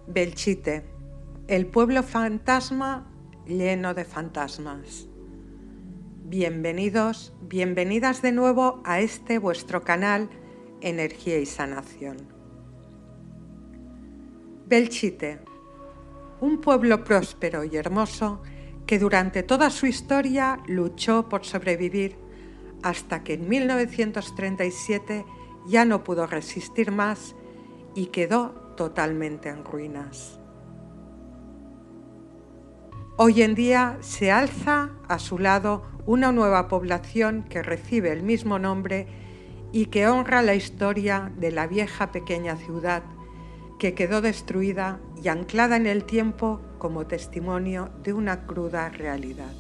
Belchite, el pueblo fantasma lleno de fantasmas. Bienvenidos, bienvenidas de nuevo a este vuestro canal Energía y Sanación. Belchite, un pueblo próspero y hermoso que durante toda su historia luchó por sobrevivir hasta que en 1937 ya no pudo resistir más y quedó totalmente en ruinas. Hoy en día se alza a su lado una nueva población que recibe el mismo nombre y que honra la historia de la vieja pequeña ciudad que quedó destruida y anclada en el tiempo como testimonio de una cruda realidad.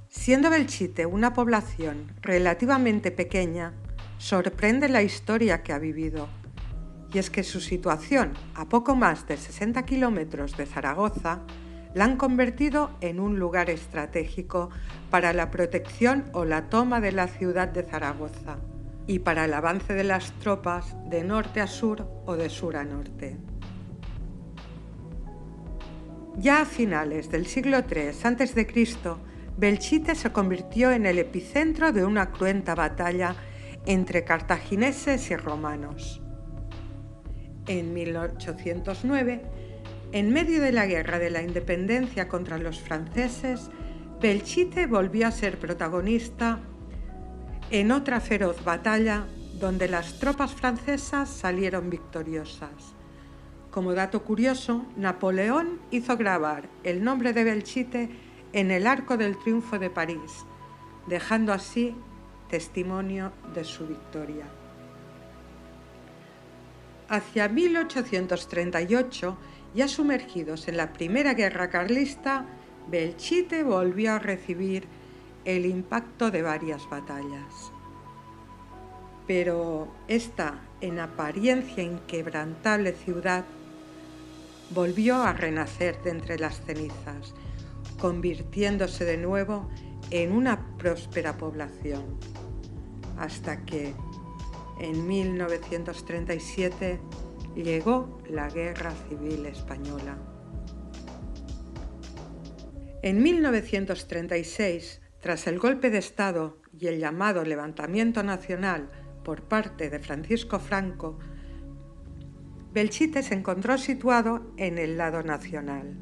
Siendo Belchite una población relativamente pequeña, sorprende la historia que ha vivido, y es que su situación a poco más de 60 kilómetros de Zaragoza la han convertido en un lugar estratégico para la protección o la toma de la ciudad de Zaragoza y para el avance de las tropas de norte a sur o de sur a norte. Ya a finales del siglo III a.C., Belchite se convirtió en el epicentro de una cruenta batalla entre cartagineses y romanos. En 1809, en medio de la Guerra de la Independencia contra los franceses, Belchite volvió a ser protagonista en otra feroz batalla donde las tropas francesas salieron victoriosas. Como dato curioso, Napoleón hizo grabar el nombre de Belchite en el Arco del Triunfo de París, dejando así testimonio de su victoria. Hacia 1838, ya sumergidos en la Primera Guerra Carlista, Belchite volvió a recibir el impacto de varias batallas. Pero esta, en apariencia inquebrantable ciudad, volvió a renacer de entre las cenizas, convirtiéndose de nuevo en una próspera población, hasta que en 1937 llegó la Guerra Civil Española. En 1936, tras el golpe de Estado y el llamado levantamiento nacional por parte de Francisco Franco, Belchite se encontró situado en el lado nacional.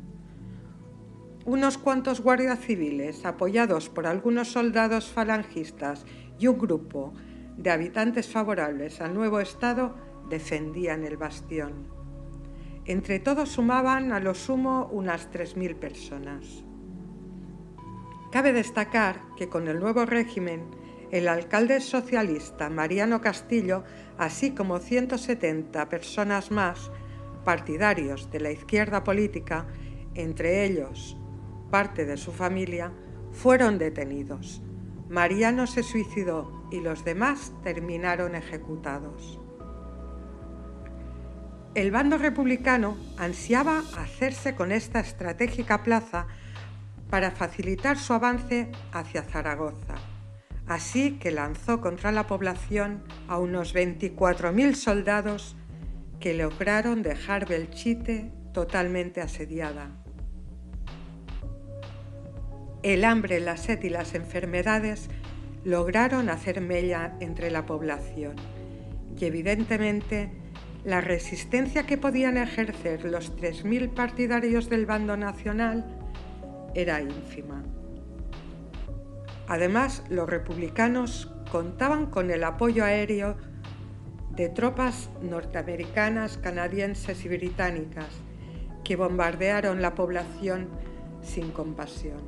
Unos cuantos guardias civiles, apoyados por algunos soldados falangistas y un grupo de habitantes favorables al nuevo Estado, defendían el bastión. Entre todos sumaban a lo sumo unas 3.000 personas. Cabe destacar que con el nuevo régimen, el alcalde socialista Mariano Castillo, así como 170 personas más, partidarios de la izquierda política, entre ellos parte de su familia, fueron detenidos. Mariano se suicidó y los demás terminaron ejecutados. El bando republicano ansiaba hacerse con esta estratégica plaza para facilitar su avance hacia Zaragoza, así que lanzó contra la población a unos 24.000 soldados que lograron dejar Belchite totalmente asediada. El hambre, la sed y las enfermedades lograron hacer mella entre la población y evidentemente la resistencia que podían ejercer los 3.000 partidarios del bando nacional era ínfima. Además, los republicanos contaban con el apoyo aéreo de tropas norteamericanas, canadienses y británicas que bombardearon la población sin compasión.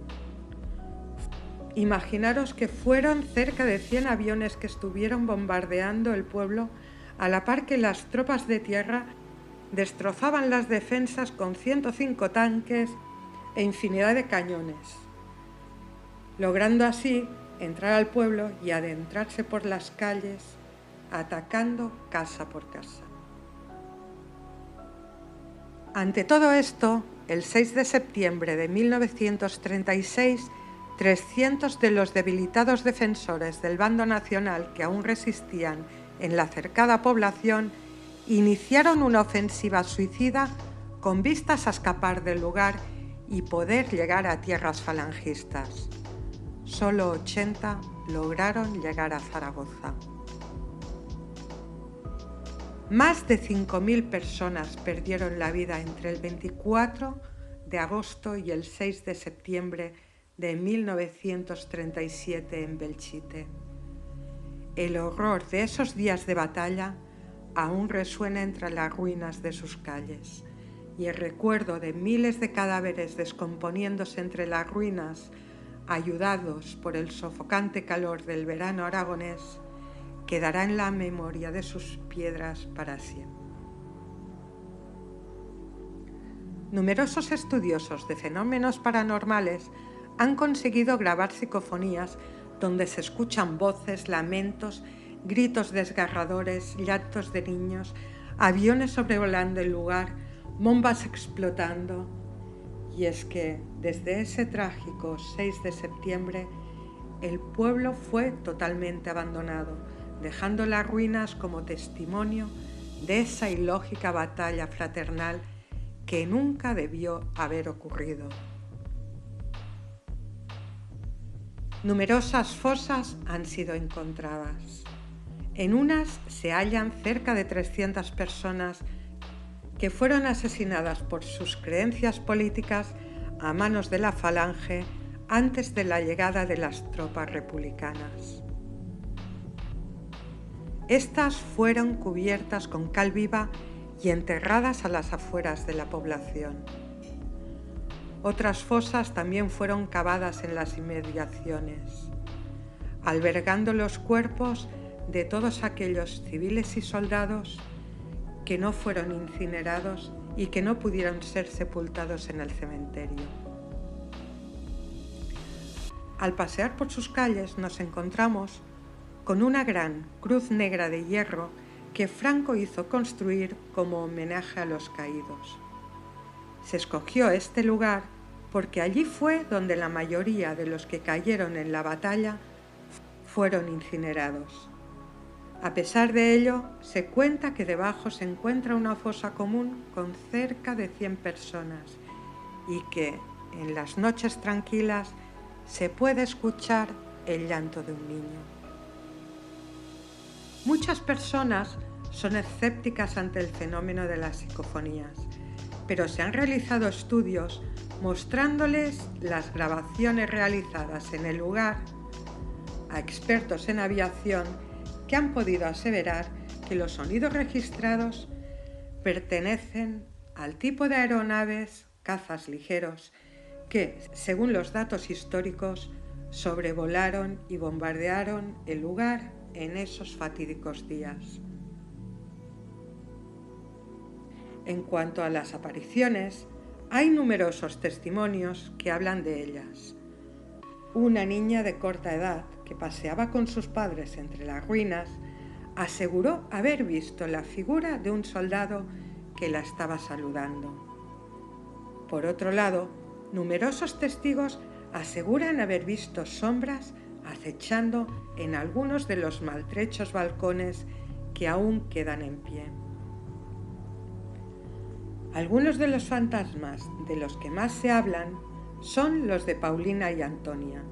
Imaginaros que fueron cerca de 100 aviones que estuvieron bombardeando el pueblo a la par que las tropas de tierra destrozaban las defensas con 105 tanques e infinidad de cañones, logrando así entrar al pueblo y adentrarse por las calles, atacando casa por casa. Ante todo esto, el 6 de septiembre de 1936, 300 de los debilitados defensores del bando nacional que aún resistían en la cercada población iniciaron una ofensiva suicida con vistas a escapar del lugar y poder llegar a tierras falangistas. Solo 80 lograron llegar a Zaragoza. Más de 5.000 personas perdieron la vida entre el 24 de agosto y el 6 de septiembre de 1937 en Belchite. El horror de esos días de batalla aún resuena entre las ruinas de sus calles, y el recuerdo de miles de cadáveres descomponiéndose entre las ruinas, ayudados por el sofocante calor del verano aragonés, quedará en la memoria de sus piedras para siempre. Numerosos estudiosos de fenómenos paranormales han conseguido grabar psicofonías donde se escuchan voces, lamentos, gritos desgarradores, llantos de niños, aviones sobrevolando el lugar, bombas explotando. Y es que desde ese trágico 6 de septiembre el pueblo fue totalmente abandonado, dejando las ruinas como testimonio de esa ilógica batalla fraternal que nunca debió haber ocurrido. Numerosas fosas han sido encontradas. En unas se hallan cerca de 300 personas que fueron asesinadas por sus creencias políticas a manos de la Falange antes de la llegada de las tropas republicanas. Estas fueron cubiertas con cal viva y enterradas a las afueras de la población. Otras fosas también fueron cavadas en las inmediaciones, albergando los cuerpos de todos aquellos civiles y soldados que no fueron incinerados y que no pudieron ser sepultados en el cementerio. Al pasear por sus calles nos encontramos con una gran cruz negra de hierro que Franco hizo construir como homenaje a los caídos. Se escogió este lugar porque allí fue donde la mayoría de los que cayeron en la batalla fueron incinerados. A pesar de ello, se cuenta que debajo se encuentra una fosa común con cerca de 100 personas y que en las noches tranquilas se puede escuchar el llanto de un niño. Muchas personas son escépticas ante el fenómeno de las psicofonías, pero se han realizado estudios mostrándoles las grabaciones realizadas en el lugar a expertos en aviación que han podido aseverar que los sonidos registrados pertenecen al tipo de aeronaves cazas ligeros que, según los datos históricos, sobrevolaron y bombardearon el lugar en esos fatídicos días. En cuanto a las apariciones, hay numerosos testimonios que hablan de ellas. Una niña de corta edad que paseaba con sus padres entre las ruinas aseguró haber visto la figura de un soldado que la estaba saludando. Por otro lado, numerosos testigos aseguran haber visto sombras acechando en algunos de los maltrechos balcones que aún quedan en pie. Algunos de los fantasmas de los que más se hablan son los de Paulina y Antonia,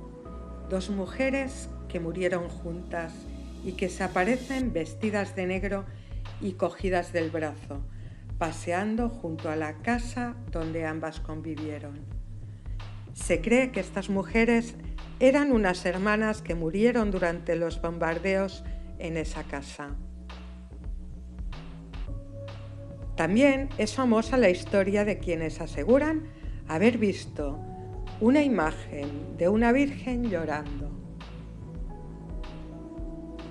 dos mujeres que murieron juntas y que se aparecen vestidas de negro y cogidas del brazo, paseando junto a la casa donde ambas convivieron. Se cree que estas mujeres eran unas hermanas que murieron durante los bombardeos en esa casa. También es famosa la historia de quienes aseguran haber visto una imagen de una virgen llorando.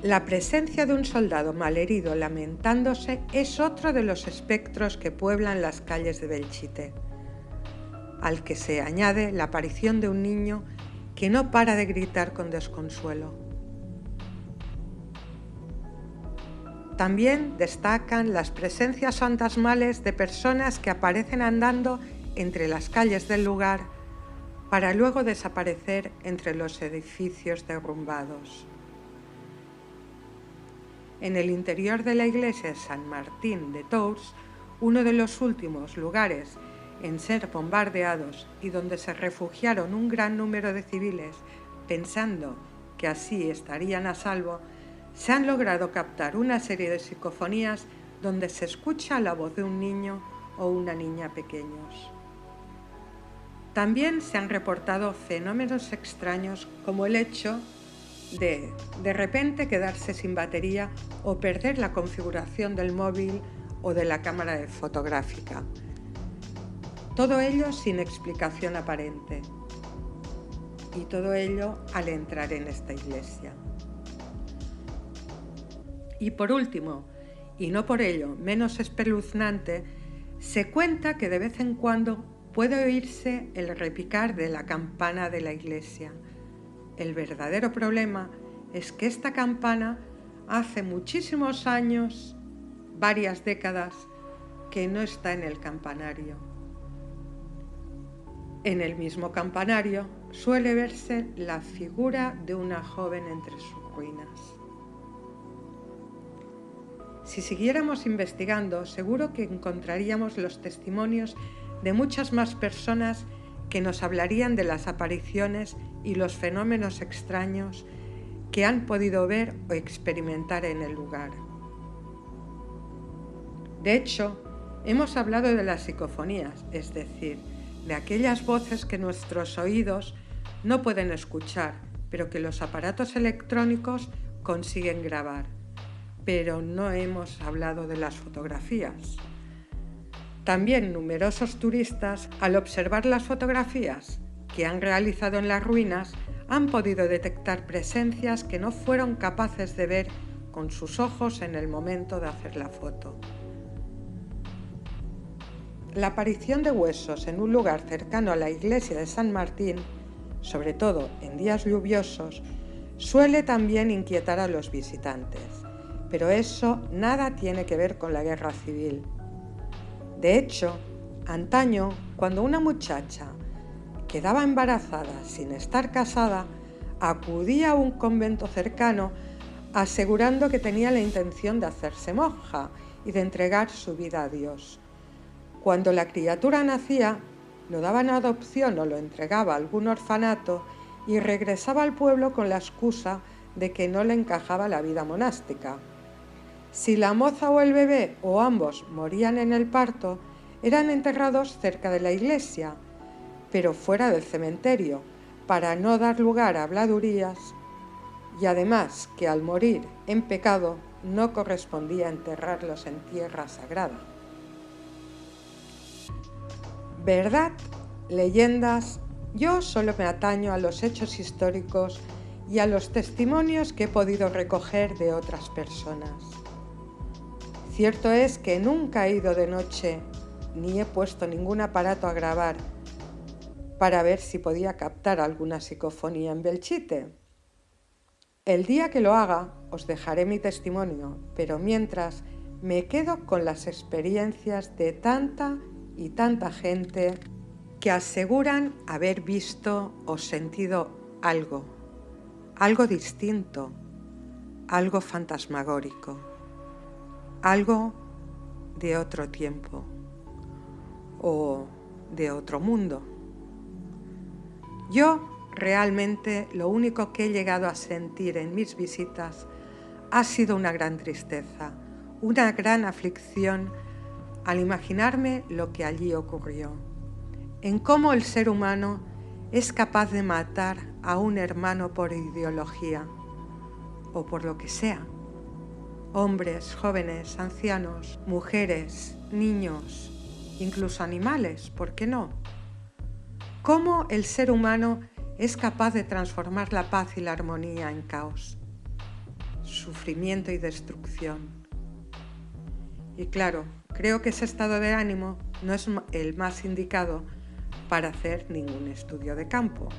La presencia de un soldado malherido lamentándose es otro de los espectros que pueblan las calles de Belchite, al que se añade la aparición de un niño que no para de gritar con desconsuelo. También destacan las presencias fantasmales de personas que aparecen andando entre las calles del lugar para luego desaparecer entre los edificios derrumbados. En el interior de la iglesia de San Martín de Tours, uno de los últimos lugares en ser bombardeados y donde se refugiaron un gran número de civiles pensando que así estarían a salvo, se han logrado captar una serie de psicofonías donde se escucha la voz de un niño o una niña pequeños. También se han reportado fenómenos extraños como el hecho de repente quedarse sin batería o perder la configuración del móvil o de la cámara fotográfica. Todo ello sin explicación aparente. Y todo ello al entrar en esta iglesia. Y por último, y no por ello menos espeluznante, se cuenta que de vez en cuando puede oírse el repicar de la campana de la iglesia. El verdadero problema es que esta campana hace muchísimos años, varias décadas, que no está en el campanario. En el mismo campanario suele verse la figura de una joven entre sus ruinas. Si siguiéramos investigando, seguro que encontraríamos los testimonios de muchas más personas que nos hablarían de las apariciones y los fenómenos extraños que han podido ver o experimentar en el lugar. De hecho, hemos hablado de las psicofonías, es decir, de aquellas voces que nuestros oídos no pueden escuchar, pero que los aparatos electrónicos consiguen grabar. Pero no hemos hablado de las fotografías. También numerosos turistas, al observar las fotografías que han realizado en las ruinas, han podido detectar presencias que no fueron capaces de ver con sus ojos en el momento de hacer la foto. La aparición de huesos en un lugar cercano a la iglesia de San Martín, sobre todo en días lluviosos, suele también inquietar a los visitantes, pero eso nada tiene que ver con la guerra civil. De hecho, antaño, cuando una muchacha quedaba embarazada sin estar casada, acudía a un convento cercano asegurando que tenía la intención de hacerse monja y de entregar su vida a Dios. Cuando la criatura nacía, lo daban a adopción o lo entregaba a algún orfanato y regresaba al pueblo con la excusa de que no le encajaba la vida monástica. Si la moza o el bebé o ambos morían en el parto, eran enterrados cerca de la iglesia, pero fuera del cementerio, para no dar lugar a habladurías, y además que al morir en pecado no correspondía enterrarlos en tierra sagrada. ¿Verdad? Leyendas. Yo solo me ataño a los hechos históricos y a los testimonios que he podido recoger de otras personas. Cierto es que nunca he ido de noche ni he puesto ningún aparato a grabar para ver si podía captar alguna psicofonía en Belchite. El día que lo haga os dejaré mi testimonio, pero mientras me quedo con las experiencias de tanta y tanta gente que aseguran haber visto o sentido algo distinto, algo fantasmagórico, algo de otro tiempo o de otro mundo. Yo realmente lo único que he llegado a sentir en mis visitas ha sido una gran tristeza, una gran aflicción al imaginarme lo que allí ocurrió, en cómo el ser humano es capaz de matar a un hermano por ideología o por lo que sea. Hombres, jóvenes, ancianos, mujeres, niños, incluso animales, ¿por qué no? Cómo el ser humano es capaz de transformar la paz y la armonía en caos, sufrimiento y destrucción. Y claro, creo que ese estado de ánimo no es el más indicado para hacer ningún estudio de campo.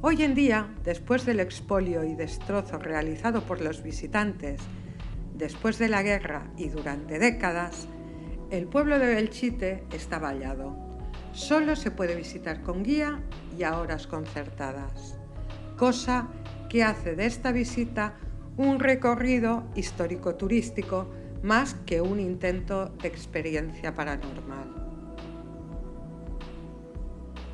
Hoy en día, después del expolio y destrozo realizado por los visitantes después de la guerra y durante décadas, el pueblo de Belchite está vallado. Solo se puede visitar con guía y a horas concertadas, cosa que hace de esta visita un recorrido histórico-turístico más que un intento de experiencia paranormal.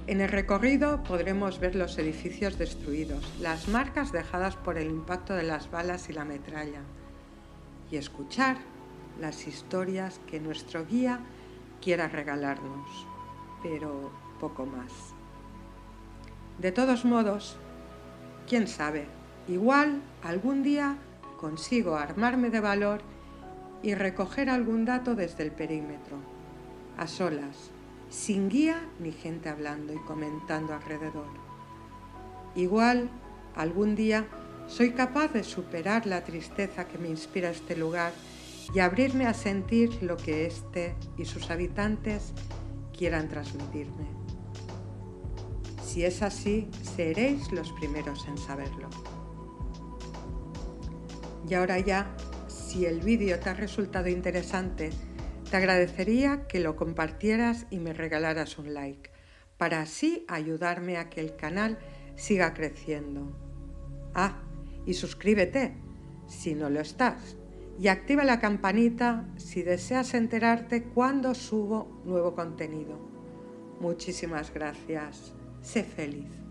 En el recorrido podremos ver los edificios destruidos, las marcas dejadas por el impacto de las balas y la metralla, y escuchar las historias que nuestro guía quiera regalarnos, pero poco más. De todos modos, quién sabe, igual algún día consigo armarme de valor y recoger algún dato desde el perímetro, a solas, sin guía ni gente hablando y comentando alrededor. Igual algún día soy capaz de superar la tristeza que me inspira este lugar y abrirme a sentir lo que este y sus habitantes quieran transmitirme. Si es así, seréis los primeros en saberlo. Y ahora ya, si el vídeo te ha resultado interesante, te agradecería que lo compartieras y me regalaras un like, para así ayudarme a que el canal siga creciendo. Ah, y suscríbete si no lo estás, y activa la campanita si deseas enterarte cuando subo nuevo contenido. Muchísimas gracias. Sé feliz.